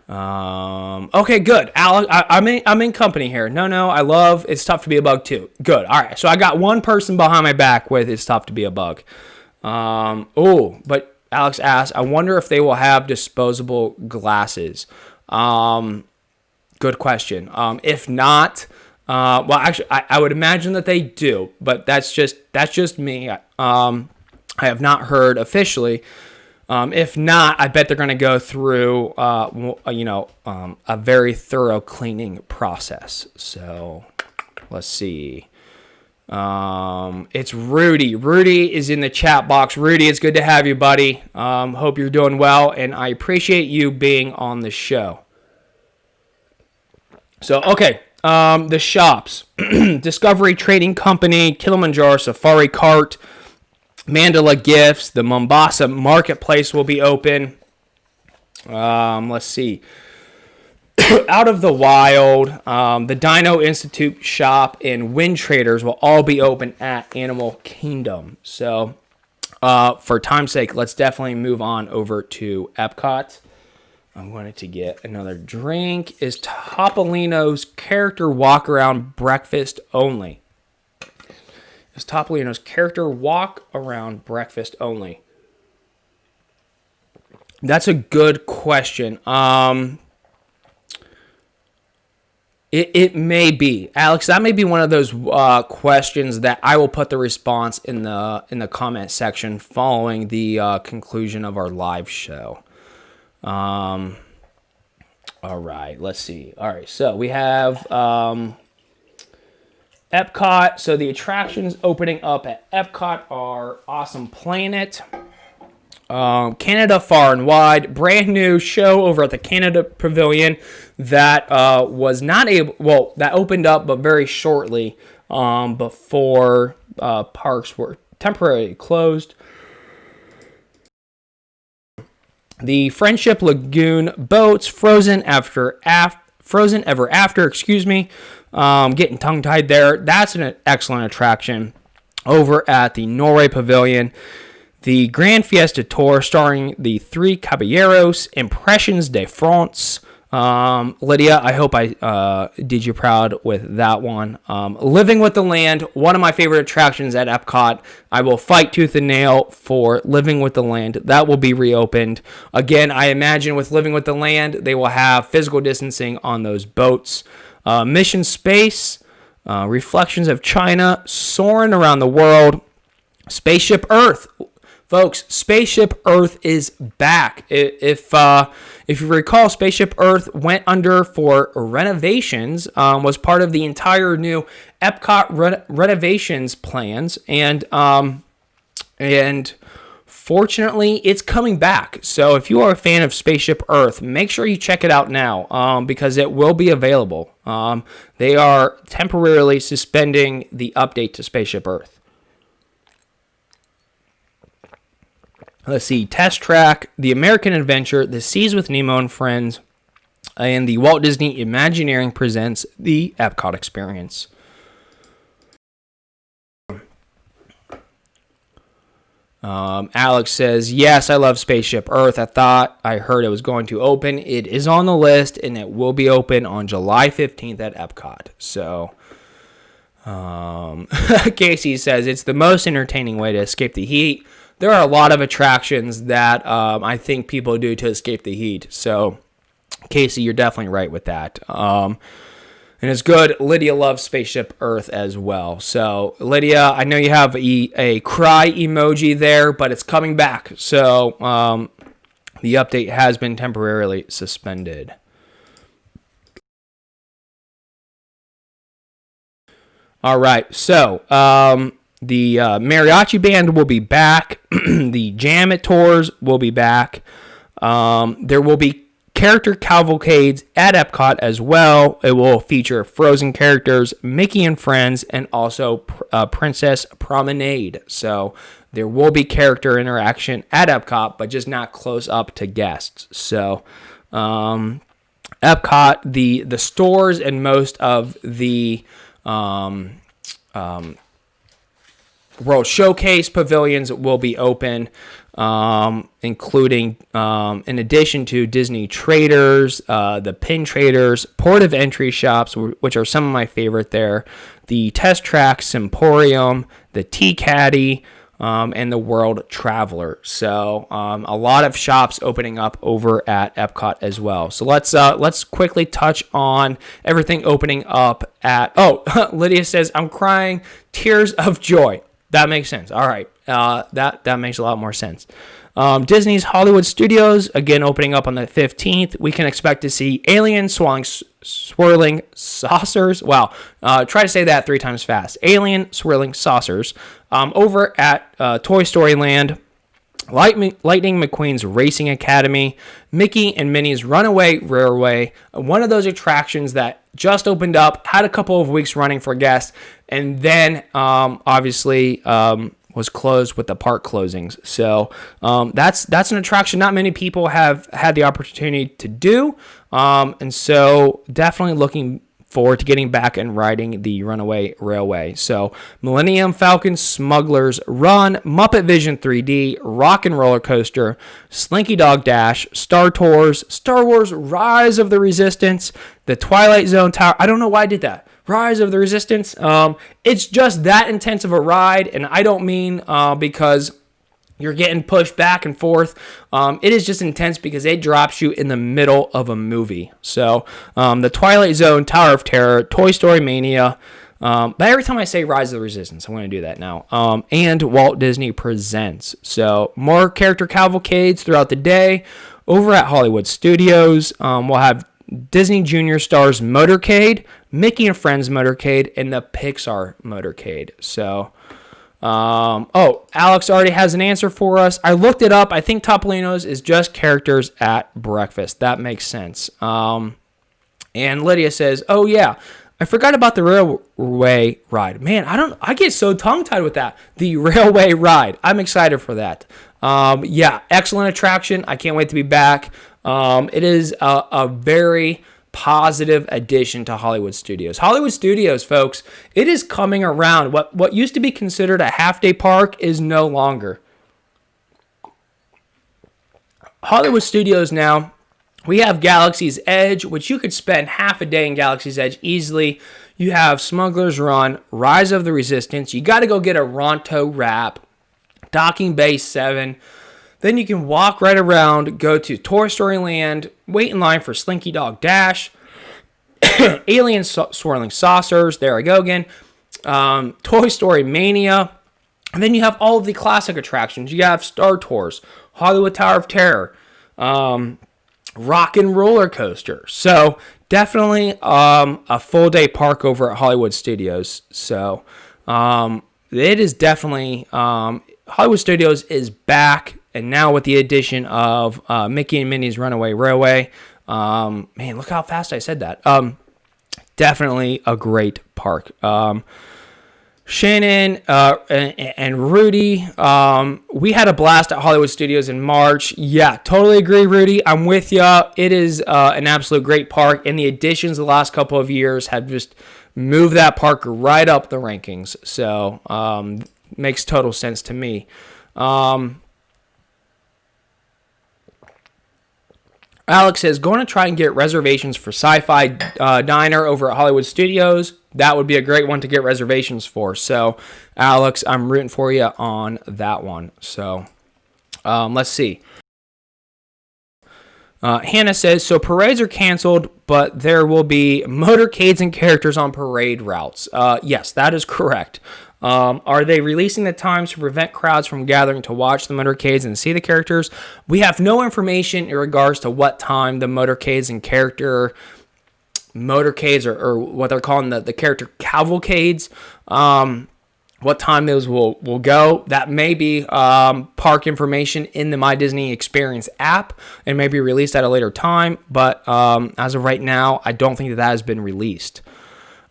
Okay, good. Alex, I'm in company here. No, I love It's Tough to Be a Bug too. Good. All right, so I got one person behind my back with It's Tough to Be a Bug. But Alex asked, I wonder if they will have disposable glasses. Good question. If not, well, actually, I would imagine that they do, but that's just me. I have not heard officially. If not, I bet they're going to go through, a very thorough cleaning process. So let's see. It's Rudy. Rudy is in the chat box. Rudy, it's good to have you, buddy. Hope you're doing well, and I appreciate you being on the show. So, okay. The shops. Discovery Trading Company, Kilimanjaro Safari Cart, Mandala Gifts, the Mombasa Marketplace will be open. Let's see. Out of the Wild, the Dino Institute shop, and Wind Traders will all be open at Animal Kingdom. So, for time's sake, let's definitely move on over to Epcot. I'm going to get another drink. Is Topolino's character walk around breakfast only? Is Topolino's character walk around breakfast only? That's a good question. It may be, Alex. That may be one of those questions that I will put the response in the comment section following the conclusion of our live show. All right, let's see. All right, so we have Epcot. So the attractions opening up at Epcot are Awesome Planet, Canada Far and Wide, brand new show over at the Canada Pavilion that was not able, well, that opened up but very shortly before parks were temporarily closed. The Friendship Lagoon boats, Frozen Ever After, getting tongue-tied there. That's an excellent attraction over at the Norway Pavilion. The Grand Fiesta Tour starring the Three Caballeros, Impressions de France. Lydia, I hope I did you proud with that one. Living with the Land, one of my favorite attractions at Epcot. I will fight tooth and nail for Living with the Land. That will be reopened. Again, I imagine with Living with the Land, they will have physical distancing on those boats. Mission Space, Reflections of China, Soaring Around the World, Spaceship Earth. Folks, Spaceship Earth is back. If you recall, Spaceship Earth went under for renovations, was part of the entire new Epcot renovations plans, and fortunately, it's coming back. So if you are a fan of Spaceship Earth, make sure you check it out now, because it will be available. They are temporarily suspending the update to Spaceship Earth. Let's see, Test Track, The American Adventure, The Seas with Nemo and Friends, and the Walt Disney Imagineering presents the Epcot Experience. Alex says, yes, I love Spaceship Earth. I heard it was going to open. It is on the list, and it will be open on July 15th at Epcot. So, Casey says, it's the most entertaining way to escape the heat. There are a lot of attractions that I think people do to escape the heat. So, Casey, you're definitely right with that. And it's good. Lydia loves Spaceship Earth as well. So, Lydia, I know you have a cry emoji there, but it's coming back. So, the update has been temporarily suspended. All right. So, the mariachi band will be back. The Jam It tours will be back. There will be character cavalcades at Epcot as well. It will feature Frozen characters, Mickey and Friends, and also Princess Promenade. So there will be character interaction at Epcot, but just not close up to guests. So Epcot, the stores and most of the World Showcase pavilions will be open, including, in addition to Disney Traders, the Pin Traders, Port of Entry shops, which are some of my favorite there, the Test Track Semporium, the Tea Caddy, and the World Traveler. So a lot of shops opening up over at Epcot as well. So let's quickly touch on everything opening up at. Oh, Lydia says I'm crying tears of joy. That makes sense. All right, that makes a lot more sense. Disney's Hollywood Studios, again, opening up on the 15th. We can expect to see alien swirling saucers. Wow. Try to say that 3 times fast. Alien swirling saucers. Over at Toy Story Land, Lightning McQueen's Racing Academy, Mickey and Minnie's Runaway Railway, one of those attractions that just opened up, had a couple of weeks running for guests, and then obviously was closed with the park closings. So that's an attraction not many people have had the opportunity to do, and so definitely looking forward to getting back and riding the Runaway Railway. So Millennium Falcon Smuggler's Run, Muppet Vision 3D, Rock and Roller Coaster, Slinky Dog Dash, Star Tours, Star Wars Rise of the Resistance, the Twilight Zone Tower. I don't know why I did that. Rise of the Resistance. It's just that intense of a ride, and I don't mean because you're getting pushed back and forth. It is just intense because it drops you in the middle of a movie. So the Twilight Zone, Tower of Terror, Toy Story Mania. But every time I say Rise of the Resistance, I'm going to do that now. And Walt Disney Presents. So more character cavalcades throughout the day. Over at Hollywood Studios, we'll have Disney Junior Stars Motorcade, Mickey and Friends Motorcade, and the Pixar Motorcade. So Alex already has an answer for us. I looked it up. I think Topolino's is just characters at breakfast. That makes sense. And Lydia says, oh yeah, I forgot about the railway ride. Man, I get so tongue-tied with that. The railway ride. I'm excited for that. Yeah, excellent attraction. I can't wait to be back. It is a very positive addition to Hollywood Studios. Hollywood Studios, folks, it is coming around. What used to be considered a half-day park is no longer. Hollywood Studios now, we have Galaxy's Edge, which you could spend half a day in Galaxy's Edge easily. You have Smuggler's Run, Rise of the Resistance. You got to go get a Ronto wrap, Docking Bay 7. Then you can walk right around, go to Toy Story Land, wait in line for Slinky Dog Dash, Alien Swirling Saucers, there I go again, Toy Story Mania, and then you have all of the classic attractions. You have Star Tours, Hollywood Tower of Terror, Rock and Roller Coaster. So definitely a full day park over at Hollywood Studios. So it is definitely, Hollywood Studios is back. And now with the addition of Mickey and Minnie's Runaway Railway, man, look how fast I said that. Definitely a great park. Shannon and Rudy, we had a blast at Hollywood Studios in March. Yeah, totally agree, Rudy. I'm with you. It is an absolute great park, and the additions the last couple of years have just moved that park right up the rankings. So makes total sense to me. Alex says, going to try and get reservations for Sci-Fi Diner over at Hollywood Studios. That would be a great one to get reservations for. So, Alex, I'm rooting for you on that one. So, let's see. Hannah says, so parades are canceled, but there will be motorcades and characters on parade routes. Yes, that is correct. Are they releasing the times to prevent crowds from gathering to watch the motorcades and see the characters? We have no information in regards to what time the motorcades and motorcades or what they're calling the character cavalcades, what time those will go. That may be park information in the My Disney Experience app and may be released at a later time. But as of right now, I don't think that has been released.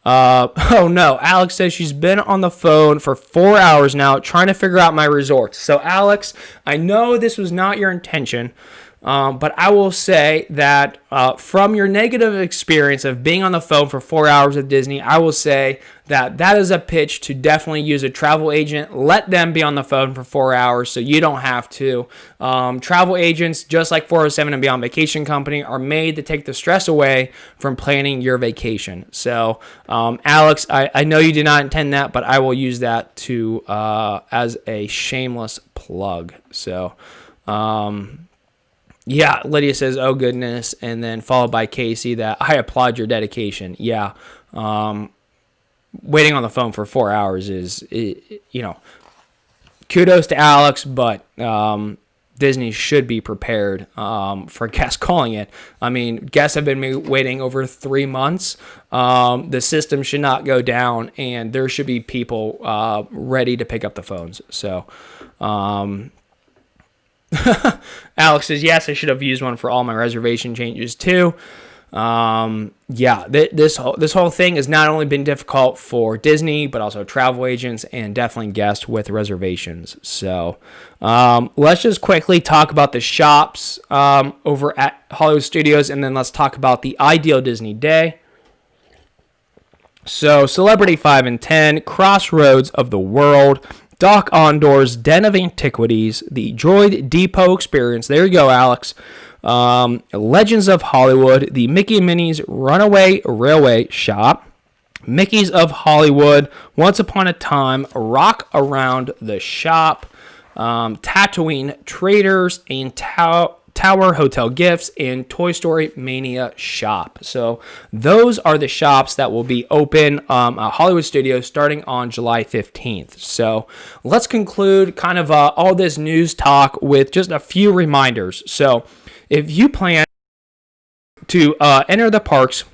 Oh no, Alex says she's been on the phone for 4 hours now trying to figure out my resorts. So Alex, I know this was not your intention, but I will say that from your negative experience of being on the phone for 4 hours with Disney, I will say that is a pitch to definitely use a travel agent. Let them be on the phone for 4 hours so you don't have to. Travel agents, just like 407 and Beyond Vacation Company, are made to take the stress away from planning your vacation. So, Alex, I know you did not intend that, but I will use that to as a shameless plug. So, yeah, Lydia says, oh goodness, and then followed by Casey that I applaud your dedication. Yeah, waiting on the phone for 4 hours is, kudos to Alex, but Disney should be prepared for guests calling it. I mean, guests have been waiting over 3 months. The system should not go down, and there should be people ready to pick up the phones. So, Alex says, yes, I should have used one for all my reservation changes too. This whole thing has not only been difficult for Disney, but also travel agents and definitely guests with reservations. So let's just quickly talk about the shops over at Hollywood Studios, and then let's talk about the ideal Disney day. So Celebrity 5 and 10, Crossroads of the World, Doc Ondor's Den of Antiquities, the Droid Depot Experience. There you go, Alex. Legends of Hollywood, the Mickey and Minnie's Runaway Railway Shop, Mickey's of Hollywood, Once Upon a Time, Rock Around the Shop, Tatooine Traders, and Tower Hotel Gifts, and Toy Story Mania Shop. So those are the shops that will be open at Hollywood Studios starting on July 15th. So let's conclude kind of all this news talk with just a few reminders. So if you plan to enter the parks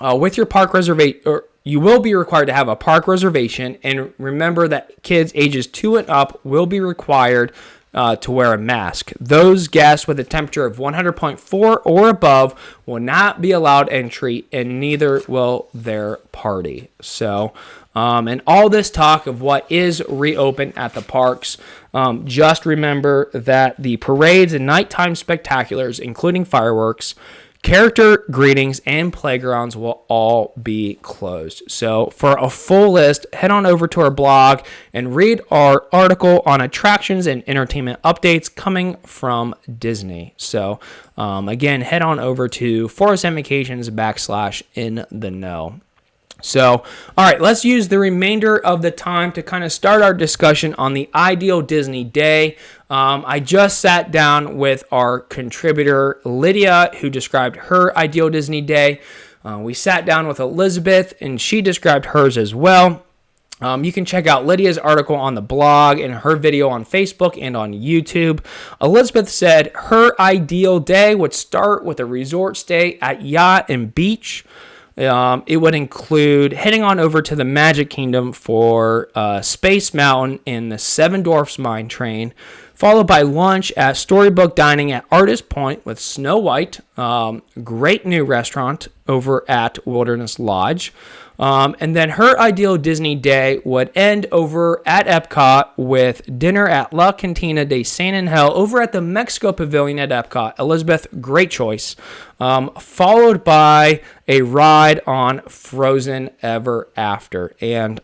with your park reservation, or you will be required to have a park reservation, and remember that kids ages 2 and up will be required to wear a mask. Those guests with a temperature of 100.4 or above will not be allowed entry, and neither will their party. So, and all this talk of what is reopened at the parks, just remember that the parades and nighttime spectaculars, including fireworks, character greetings, and playgrounds will all be closed. So for a full list, head on over to our blog and read our article on attractions and entertainment updates coming from Disney. So again, head on over to 407 Vacations /in the know. So, all right, let's use the remainder of the time to kind of start our discussion on the ideal Disney day. I just sat down with our contributor, Lydia, who described her ideal Disney day. We sat down with Elizabeth, and she described hers as well. You can check out Lydia's article on the blog and her video on Facebook and on YouTube. Elizabeth said her ideal day would start with a resort stay at Yacht and Beach. It would include heading on over to the Magic Kingdom for Space Mountain and the Seven Dwarfs Mine Train, followed by lunch at Storybook Dining at Artist Point with Snow White, great new restaurant over at Wilderness Lodge. And then her ideal Disney day would end over at Epcot with dinner at La Cantina de San Angel over at the Mexico Pavilion at Epcot. Elizabeth, great choice. Followed by a ride on Frozen Ever After. And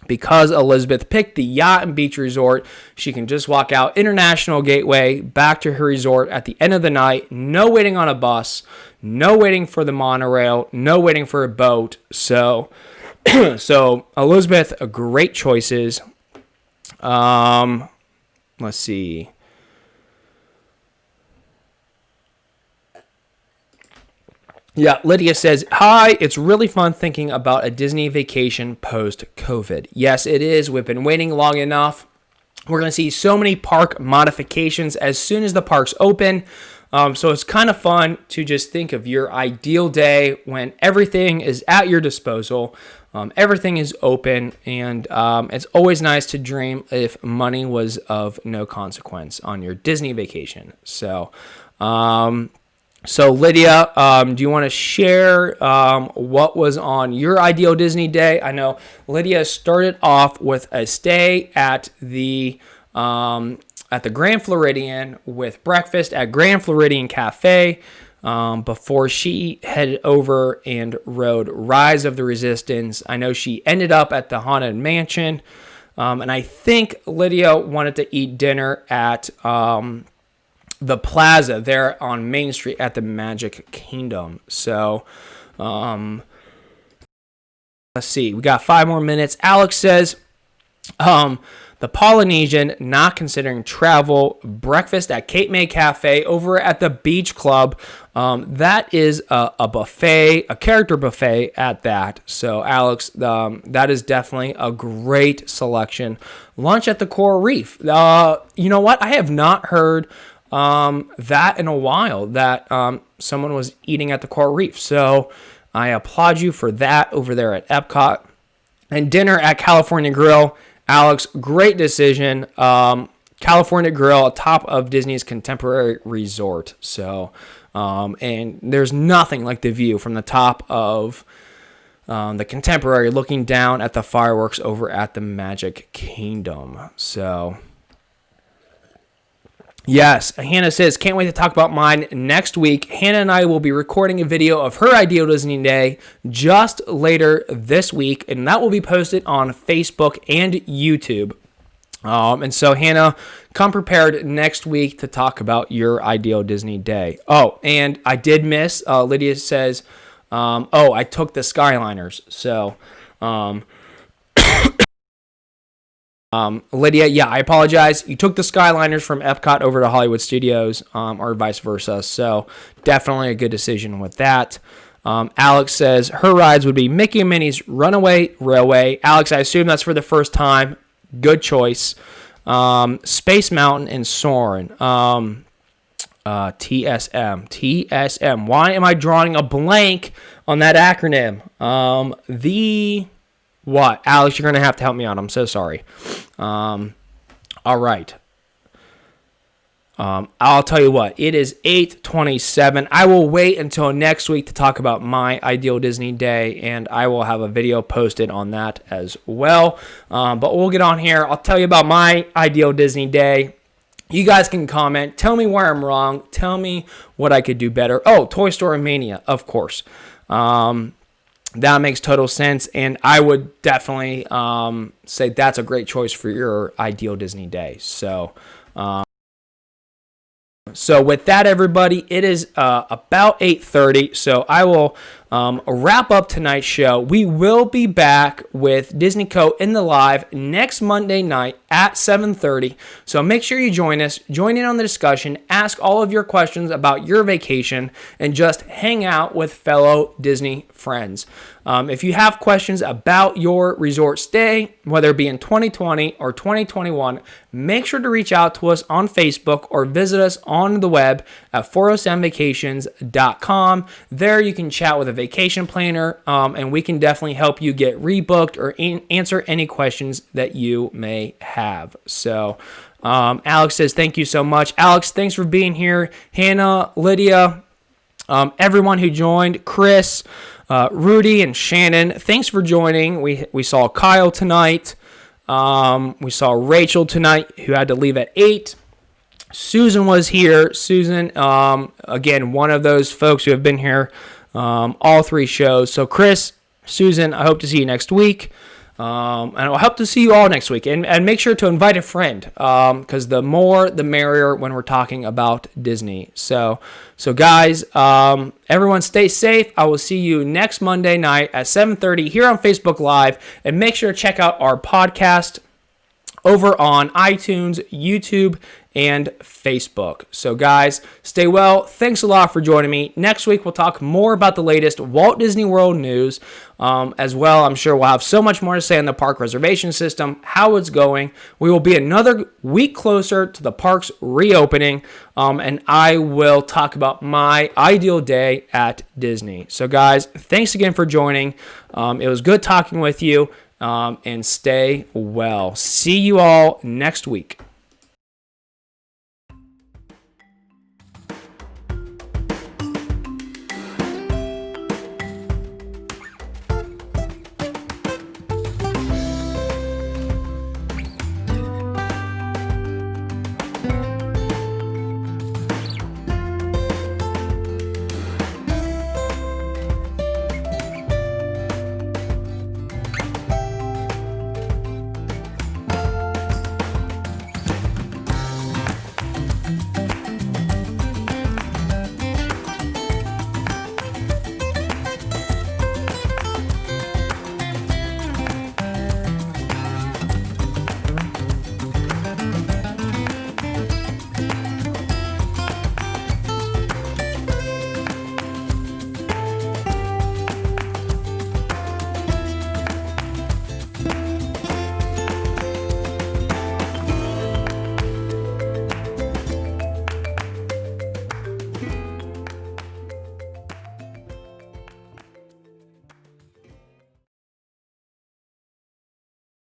because Elizabeth picked the Yacht and Beach Resort, she can just walk out International Gateway back to her resort at the end of the night. No waiting on a bus. No waiting for the monorail, no waiting for a boat. So Elizabeth, great choices. Let's see. Yeah, Lydia says, hi, it's really fun thinking about a Disney vacation post-COVID. Yes, it is. We've been waiting long enough. We're going to see so many park modifications as soon as the parks open. So it's kind of fun to just think of your ideal day when everything is at your disposal. Everything is open, and it's always nice to dream if money was of no consequence on your Disney vacation. So Lydia, do you want to share what was on your ideal Disney day? I know Lydia started off with a stay at the Grand Floridian with breakfast at Grand Floridian Cafe before she headed over and rode Rise of the Resistance. I know she ended up at the Haunted Mansion, and I think Lydia wanted to eat dinner at the plaza there on Main Street at the Magic Kingdom. So, let's see. We got 5 more minutes. Alex says, the Polynesian, not considering travel, breakfast at Cape May Cafe over at the Beach Club. That is a buffet, a character buffet at that. So, Alex, that is definitely a great selection. Lunch at the Coral Reef. You know what? I have not heard that in a while, that someone was eating at the Coral Reef. So I applaud you for that over there at Epcot. And dinner at California Grill. Alex, great decision. California Grill, atop of Disney's Contemporary Resort. So, and there's nothing like the view from the top of the Contemporary looking down at the fireworks over at the Magic Kingdom. So, yes, Hannah says, can't wait to talk about mine next week. Hannah and I will be recording a video of her ideal Disney day just later this week, and that will be posted on Facebook and YouTube. And so, Hannah, come prepared next week to talk about your ideal Disney day. Oh, and I did miss, Lydia says, I took the Skyliners. So, Lydia, yeah, I apologize. You took the Skyliners from Epcot over to Hollywood Studios, or vice versa. So definitely a good decision with that. Alex says her rides would be Mickey and Minnie's Runaway Railway. Alex, I assume that's for the first time. Good choice. Space Mountain and Soarin'. TSM. Why am I drawing a blank on that acronym? What? Alex, you're going to have to help me out. I'm so sorry. All right. I'll tell you what. It is 8:27. I will wait until next week to talk about my ideal Disney day, and I will have a video posted on that as well. But we'll get on here. I'll tell you about my ideal Disney day. You guys can comment. Tell me where I'm wrong. Tell me what I could do better. Oh, Toy Story Mania, of course. That makes total sense, and I would definitely say that's a great choice for your ideal Disney day. So with that, everybody, it is about 8:30, so I will wrap up tonight's show. We will be back with Disney Co. in the live next Monday night at 7:30, so make sure you join us, join in on the discussion, ask all of your questions about your vacation, and just hang out with fellow Disney friends. If you have questions about your resort stay, whether it be in 2020 or 2021, make sure to reach out to us on Facebook or visit us on the web at 407vacations.com. There you can chat with a vacation planner, and we can definitely help you get rebooked or answer any questions that you may have. So, Alex says, thank you so much. Alex, thanks for being here. Hannah, Lydia, everyone who joined, Chris, Rudy, and Shannon, thanks for joining. We saw Kyle tonight. We saw Rachel tonight, who had to leave at 8. Susan was here. Susan, again, one of those folks who have been here all 3 shows. So Chris, Susan, I hope to see you next week. And I hope to see you all next week. And make sure to invite a friend, because the more, the merrier when we're talking about Disney. So guys, everyone stay safe. I will see you next Monday night at 7:30 here on Facebook Live. And make sure to check out our podcast over on iTunes, YouTube, and Facebook. So guys, stay well. Thanks a lot for joining me. Next week, we'll talk more about the latest Walt Disney World news. As well, I'm sure we'll have so much more to say on the park reservation system, how it's going. We will be another week closer to the parks reopening, and I will talk about my ideal day at Disney. So guys, thanks again for joining. It was good talking with you, and stay well. See you all next week.